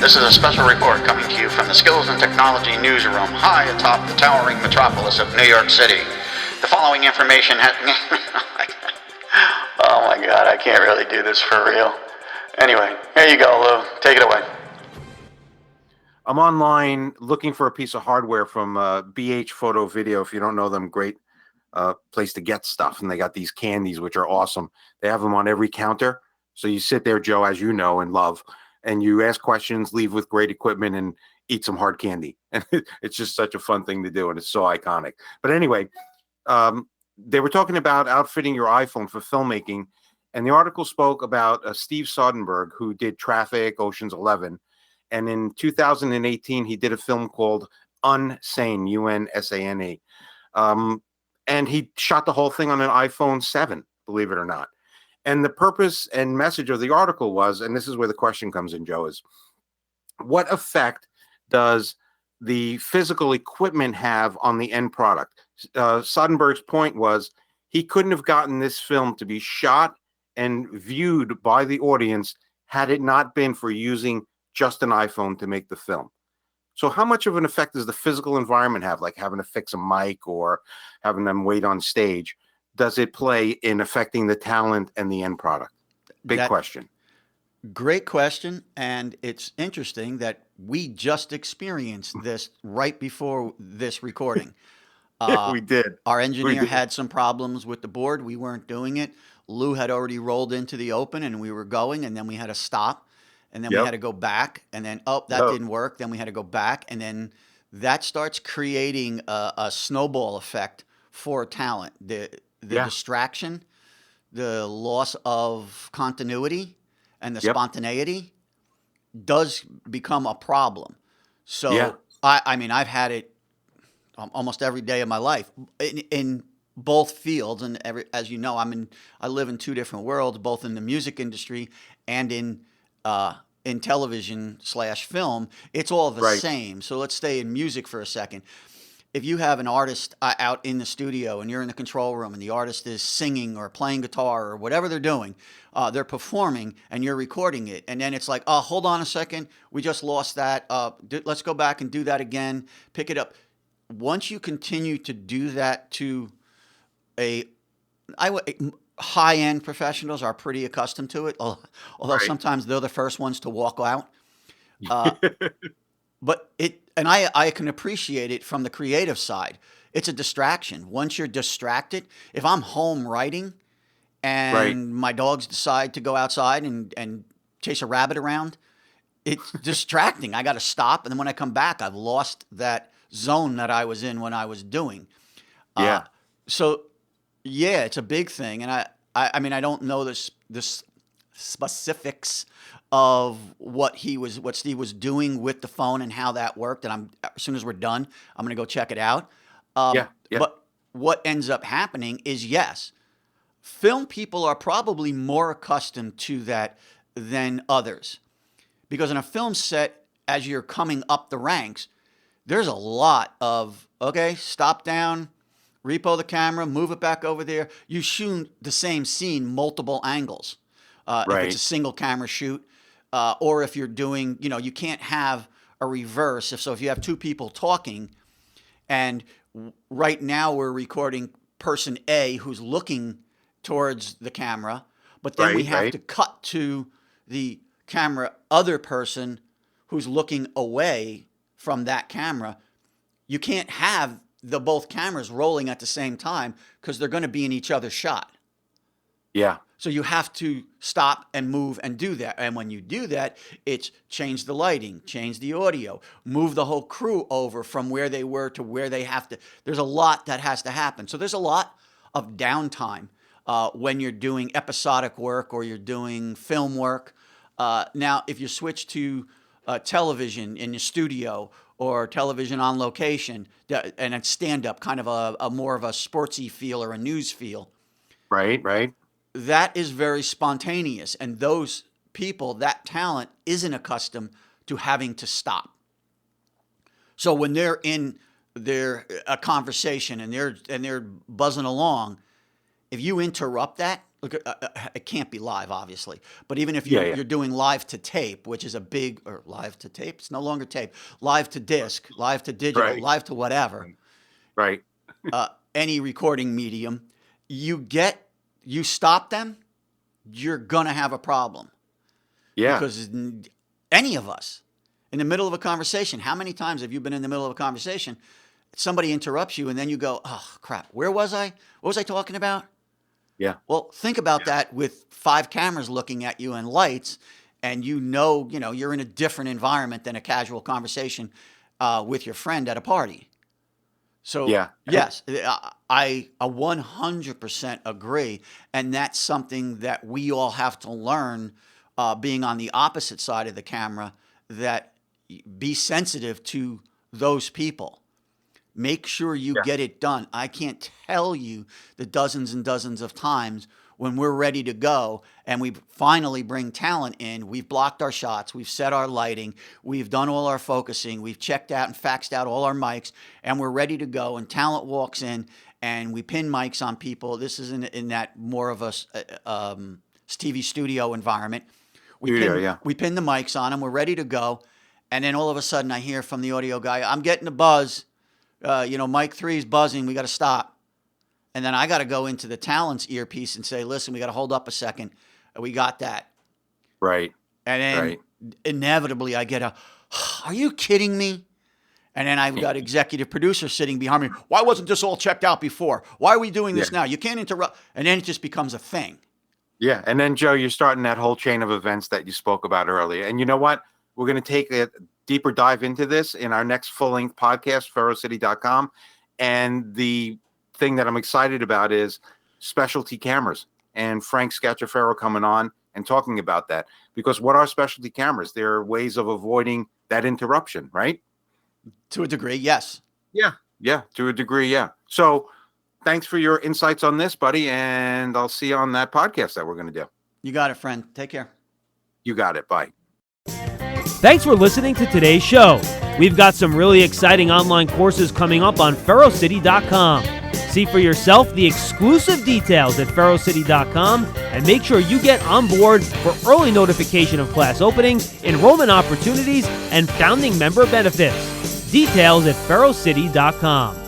This is a special report coming to you from the Skills and Technology Newsroom, high atop the towering metropolis of New York City. The following information has... Oh my God, I can't really do this for real. Anyway, here you go, Lou. Take it away. I'm online looking for a piece of hardware from BH Photo Video. If you don't know them, great place to get stuff. And they got these candies, which are awesome. They have them on every counter. So you sit there, Joe, as you know and love, and you ask questions, leave with great equipment, and eat some hard candy. And it's just such a fun thing to do, and it's so iconic. But anyway, they were talking about outfitting your iPhone for filmmaking, and the article spoke about Steve Soderbergh, who did Traffic, Ocean's 11. And in 2018, he did a film called Unsane, Unsane. And he shot the whole thing on an iPhone 7, believe it or not. And the purpose and message of the article was, and this is where the question comes in, Joe, is what effect does the physical equipment have on the end product? Soderbergh's point was he couldn't have gotten this film to be shot and viewed by the audience had it not been for using just an iPhone to make the film. So how much of an effect does the physical environment have, like having to fix a mic or having them wait on stage? Does it play in affecting the talent and the end product? Big question. Great question. And it's interesting that we just experienced this right before this recording. We did. Our engineer had some problems with the board. We weren't doing it. Lou had already rolled into the open and we were going, and then we had to stop, and then we had to go back, and then, that didn't work. Then we had to go back, and then that starts creating a snowball effect for talent. The distraction, the loss of continuity, and the spontaneity does become a problem. So, I mean, I've had it almost every day of my life in both fields, and as you know, I live in two different worlds, both in the music industry and in television / film. It's all the same. So let's stay in music for a second. If you have an artist out in the studio and you're in the control room and the artist is singing or playing guitar or whatever they're doing, they're performing and you're recording it. And then it's like, oh, hold on a second. We just lost that. Let's go back and do that again. Pick it up. Once you continue to do that to high-end professionals are pretty accustomed to it, although sometimes they're the first ones to walk out. But I can appreciate it from the creative side. It's a distraction. Once you're distracted, if I'm home writing and my dogs decide to go outside and chase a rabbit around, it's distracting. I got to stop. And then when I come back, I've lost that zone that I was in when I was doing. So it's a big thing. And I mean, I don't know the specifics of what Steve was doing with the phone and how that worked. And as soon as we're done, I'm going to go check it out. But what ends up happening is, film people are probably more accustomed to that than others, because in a film set, as you're coming up the ranks, there's a lot of, stop down, repo the camera, move it back over there. You shoot the same scene multiple angles. If it's a single camera shoot, or if you're doing, you can't have a reverse. If you have two people talking, and right now we're recording person A who's looking towards the camera, but then we have to cut to the camera other person who's looking away from that camera. You can't have both cameras rolling at the same time because they're going to be in each other's shot. So you have to stop and move and do that. And when you do that, it's change the lighting, change the audio, move the whole crew over from where they were to where they have to. There's a lot that has to happen. So there's a lot of downtime when you're doing episodic work or you're doing film work. Now, if you switch to television in your studio or television on location, and it's stand-up, kind of a more of a sportsy feel or a news feel. That is very spontaneous. And those people, that talent, isn't accustomed to having to stop. So when they're in a conversation and they're buzzing along, if you interrupt that, look, it can't be live, obviously. But even if Yeah, you're doing live to tape, which is or live to tape, it's no longer tape, live to disc, live to digital, Right. live to whatever, Right. any recording medium, you stop them, you're gonna have a problem. Yeah. Because any of us, in the middle of a conversation, how many times have you been in the middle of a conversation, somebody interrupts you, and then you go, oh, crap, where was I? What was I talking about? Yeah. Well, think about that with 5 cameras looking at you and lights, and you know you're in a different environment than a casual conversation with your friend at a party. So, Yeah. yes, I 100% agree, and that's something that we all have to learn, being on the opposite side of the camera, that be sensitive to those people. Make sure you get it done. I can't tell you the dozens and dozens of times when we're ready to go and we finally bring talent in. We've blocked our shots. We've set our lighting. We've done all our focusing. We've checked out and faxed out all our mics, and we're ready to go. And talent walks in, and we pin mics on people. This is in that more of a TV studio environment. We pin the mics on them. We're ready to go. And then all of a sudden I hear from the audio guy, I'm getting a buzz. Mic 3 is buzzing. We got to stop. And then I got to go into the talent's earpiece and say, listen, we got to hold up a second. We got that. Right. And then inevitably I get are you kidding me? And then I've got executive producer sitting behind me. Why wasn't this all checked out before? Why are we doing this now? You can't interrupt. And then it just becomes a thing. Yeah. And then, Joe, you're starting that whole chain of events that you spoke about earlier. And you know what? We're going to take a deeper dive into this in our next full-length podcast, ferrocity.com. And the thing that I'm excited about is specialty cameras, and Frank Scacciaferro coming on and talking about that. Because what are specialty cameras? They're ways of avoiding that interruption, right? To a degree, yes. Yeah. Yeah. To a degree, yeah. So thanks for your insights on this, buddy. And I'll see you on that podcast that we're going to do. You got it, friend. Take care. You got it. Bye. Thanks for listening to today's show. We've got some really exciting online courses coming up on ferrocity.com. See for yourself the exclusive details at ferrocity.com and make sure you get on board for early notification of class openings, enrollment opportunities, and founding member benefits. Details at ferrocity.com.